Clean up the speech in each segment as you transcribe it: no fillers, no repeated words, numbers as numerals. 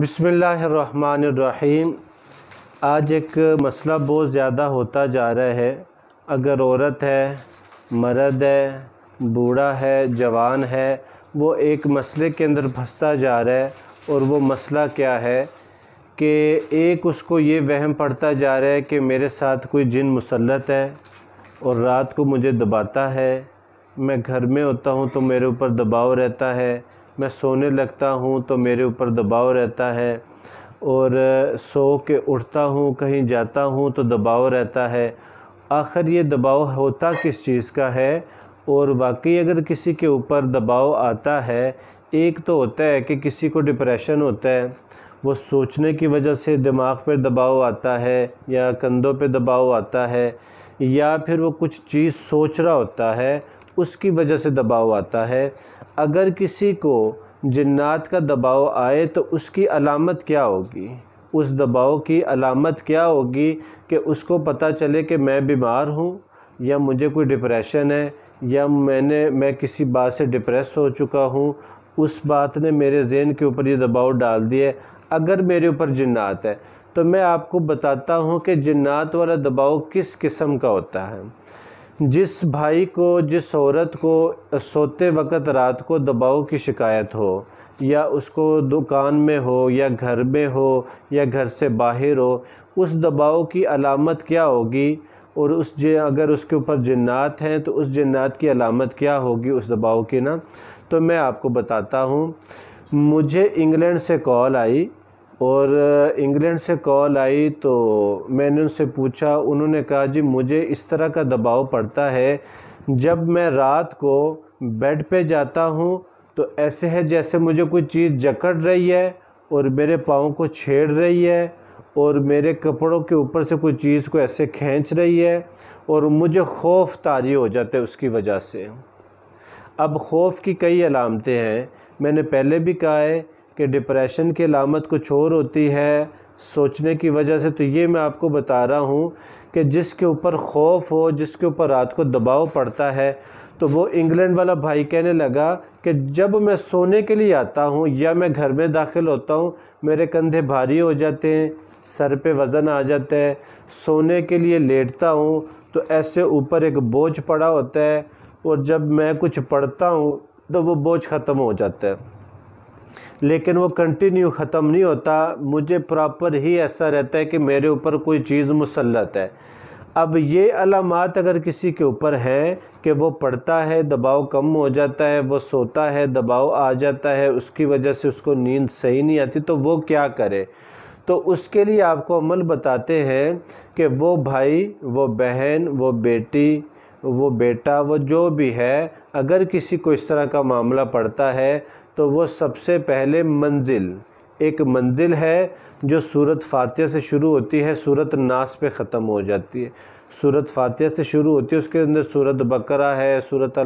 بسم اللہ الرحمن الرحیم۔ آج ایک مسئلہ بہت زیادہ ہوتا جا رہا ہے۔ اگر عورت ہے، مرد ہے، بوڑھا ہے، جوان ہے، وہ ایک مسئلے کے اندر پھنستا جا رہا ہے۔ اور وہ مسئلہ کیا ہے کہ ایک اس کو یہ وہم پڑتا جا رہا ہے کہ میرے ساتھ کوئی جن مسلط ہے اور رات کو مجھے دباتا ہے۔ میں گھر میں ہوتا ہوں تو میرے اوپر دباؤ رہتا ہے، میں سونے لگتا ہوں تو میرے اوپر دباؤ رہتا ہے، اور سو کے اٹھتا ہوں کہیں جاتا ہوں تو دباؤ رہتا ہے۔ آخر یہ دباؤ ہوتا کس چیز کا ہے؟ اور واقعی اگر کسی کے اوپر دباؤ آتا ہے، ایک تو ہوتا ہے کہ کسی کو ڈپریشن ہوتا ہے، وہ سوچنے کی وجہ سے دماغ پہ دباؤ آتا ہے، یا کندھوں پہ دباؤ آتا ہے، یا پھر وہ کچھ چیز سوچ رہا ہوتا ہے اس کی وجہ سے دباؤ آتا ہے۔ اگر کسی کو جنات کا دباؤ آئے تو اس کی علامت کیا ہوگی؟ اس دباؤ کی علامت کیا ہوگی کہ اس کو پتہ چلے کہ میں بیمار ہوں، یا مجھے کوئی ڈپریشن ہے، یا میں کسی بات سے ڈپریس ہو چکا ہوں، اس بات نے میرے ذہن کے اوپر یہ دباؤ ڈال دیا ہے۔ اگر میرے اوپر جنات ہے تو میں آپ کو بتاتا ہوں کہ جنات والا دباؤ کس قسم کا ہوتا ہے۔ جس بھائی کو، جس عورت کو سوتے وقت رات کو دباؤ کی شکایت ہو، یا اس کو دکان میں ہو، یا گھر میں ہو، یا گھر سے باہر ہو، اس دباؤ کی علامت کیا ہوگی؟ اور اگر اس کے اوپر جنات ہیں تو اس جنات کی علامت کیا ہوگی اس دباؤ کی نا؟ تو میں آپ کو بتاتا ہوں۔ مجھے انگلینڈ سے کال آئی، اور انگلینڈ سے کال آئی تو میں نے ان سے پوچھا، انہوں نے کہا جی مجھے اس طرح کا دباؤ پڑتا ہے، جب میں رات کو بیڈ پہ جاتا ہوں تو ایسے ہے جیسے مجھے کوئی چیز جکڑ رہی ہے اور میرے پاؤں کو چھیڑ رہی ہے، اور میرے کپڑوں کے اوپر سے کوئی چیز کو ایسے کھینچ رہی ہے، اور مجھے خوف طاری ہو جاتا ہے اس کی وجہ سے۔ اب خوف کی کئی علامتیں ہیں، میں نے پہلے بھی کہا ہے کہ ڈپریشن کی علامت کچھ اور ہوتی ہے سوچنے کی وجہ سے۔ تو یہ میں آپ کو بتا رہا ہوں کہ جس کے اوپر خوف ہو، جس کے اوپر رات کو دباؤ پڑتا ہے، تو وہ انگلینڈ والا بھائی کہنے لگا کہ جب میں سونے کے لیے آتا ہوں یا میں گھر میں داخل ہوتا ہوں، میرے کندھے بھاری ہو جاتے ہیں، سر پہ وزن آ جاتا ہے، سونے کے لیے لیٹتا ہوں تو ایسے اوپر ایک بوجھ پڑا ہوتا ہے، اور جب میں کچھ پڑھتا ہوں تو وہ بوجھ ختم ہو جاتا ہے، لیکن وہ کنٹینیو ختم نہیں ہوتا، مجھے پراپر ہی ایسا رہتا ہے کہ میرے اوپر کوئی چیز مسلط ہے۔ اب یہ علامات اگر کسی کے اوپر ہیں کہ وہ پڑھتا ہے دباؤ کم ہو جاتا ہے، وہ سوتا ہے دباؤ آ جاتا ہے، اس کی وجہ سے اس کو نیند صحیح نہیں آتی، تو وہ کیا کرے؟ تو اس کے لیے آپ کو عمل بتاتے ہیں کہ وہ بھائی، وہ بہن، وہ بیٹی، وہ بیٹا، وہ جو بھی ہے، اگر کسی کو اس طرح کا معاملہ پڑتا ہے تو وہ سب سے پہلے ایک منزل ہے جو سورۃ فاتحہ سے شروع ہوتی ہے، سورۃ ناس پہ ختم ہو جاتی ہے۔ سورۃ فاتحہ سے شروع ہوتی ہے، اس کے اندر سورۃ بقرہ ہے، سورۃ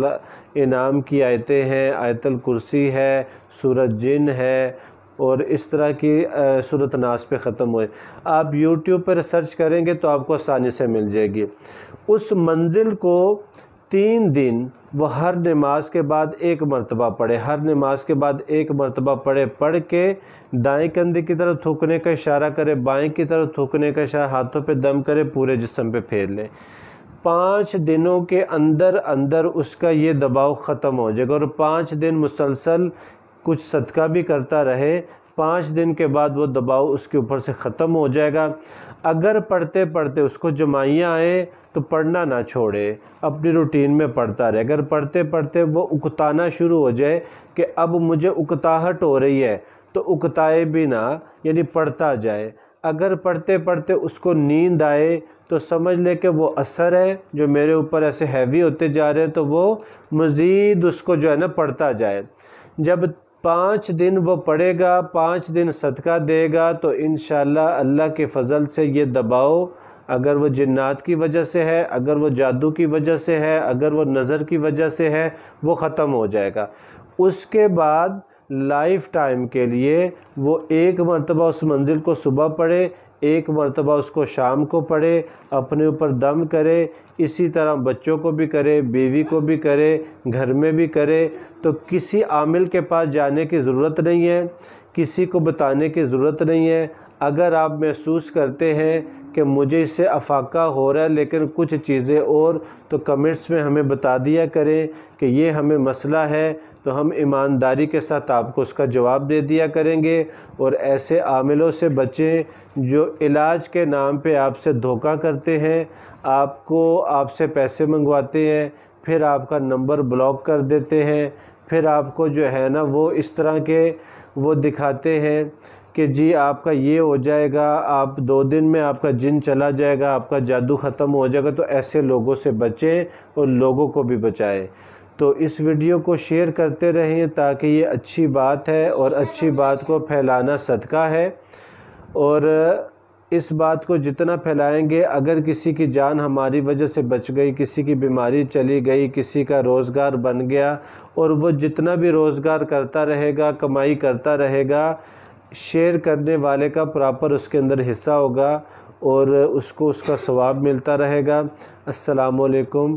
انعام کی آیتیں ہیں، آیت الکرسی ہے، سورۃ جن ہے، اور اس طرح کی سورۃ ناس پہ ختم ہوئے۔ آپ یوٹیوب پر سرچ کریں گے تو آپ کو آسانی سے مل جائے گی۔ اس منزل کو 3 دن وہ ہر نماز کے بعد 1 مرتبہ پڑھے، ہر نماز کے بعد 1 مرتبہ پڑھ کے دائیں کندھے کی طرف تھوکنے کا اشارہ کرے، بائیں کی طرف تھوکنے کا اشارہ، ہاتھوں پہ دم کرے، پورے جسم پہ پھیر لیں۔ 5 دنوں کے اندر اس کا یہ دباؤ ختم ہو جائے گا، اور 5 دن مسلسل کچھ صدقہ بھی کرتا رہے، 5 دن کے بعد وہ دباؤ اس کے اوپر سے ختم ہو جائے گا۔ اگر پڑھتے پڑھتے اس کو جمائیاں آئیں تو پڑھنا نہ چھوڑے، اپنی روٹین میں پڑھتا رہے۔ اگر پڑھتے پڑھتے وہ اکتانا شروع ہو جائے کہ اب مجھے اکتاہٹ ہو رہی ہے، تو اکتائے بھی نہ، یعنی پڑھتا جائے۔ اگر پڑھتے پڑھتے اس کو نیند آئے تو سمجھ لے کہ وہ اثر ہے جو میرے اوپر ایسے ہیوی ہوتے جا رہے ہیں، تو وہ مزید اس کو جو ہے نا پڑھتا جائے۔ جب 5 دن وہ پڑھے گا، 5 دن صدقہ دے گا، تو انشاءاللہ اللہ کے فضل سے یہ دباؤ، اگر وہ جنات کی وجہ سے ہے، اگر وہ جادو کی وجہ سے ہے، اگر وہ نظر کی وجہ سے ہے، وہ ختم ہو جائے گا۔ اس کے بعد لائف ٹائم کے لیے وہ ایک مرتبہ اس منزل کو صبح پڑھے، ایک مرتبہ اس کو شام کو پڑھے، اپنے اوپر دم کرے، اسی طرح بچوں کو بھی کرے، بیوی کو بھی کرے، گھر میں بھی کرے۔ تو کسی عامل کے پاس جانے کی ضرورت نہیں ہے، کسی کو بتانے کی ضرورت نہیں ہے۔ اگر آپ محسوس کرتے ہیں کہ مجھے اس سے افاقہ ہو رہا ہے لیکن کچھ چیزیں اور، تو کمنٹس میں ہمیں بتا دیا کریں کہ یہ ہمیں مسئلہ ہے، تو ہم ایمانداری کے ساتھ آپ کو اس کا جواب دے دیا کریں گے۔ اور ایسے عاملوں سے بچیں جو علاج کے نام پہ آپ سے دھوکہ کرتے ہیں، آپ سے پیسے منگواتے ہیں، پھر آپ کا نمبر بلاک کر دیتے ہیں، پھر آپ کو جو ہے نا وہ اس طرح کے وہ دکھاتے ہیں کہ جی آپ کا یہ ہو جائے گا، آپ 2 دن میں آپ کا جن چلا جائے گا، آپ کا جادو ختم ہو جائے گا۔ تو ایسے لوگوں سے بچیں اور لوگوں کو بھی بچائیں۔ تو اس ویڈیو کو شیئر کرتے رہیں تاکہ یہ اچھی بات ہے، اور اچھی بات کو پھیلانا صدقہ ہے، اور اس بات کو جتنا پھیلائیں گے، اگر کسی کی جان ہماری وجہ سے بچ گئی، کسی کی بیماری چلی گئی، کسی کا روزگار بن گیا، اور وہ جتنا بھی روزگار کرتا رہے گا، کمائی کرتا رہے گا، شیئر کرنے والے کا پراپر اس کے اندر حصہ ہوگا، اور اس کو اس کا ثواب ملتا رہے گا۔ السلام علیکم۔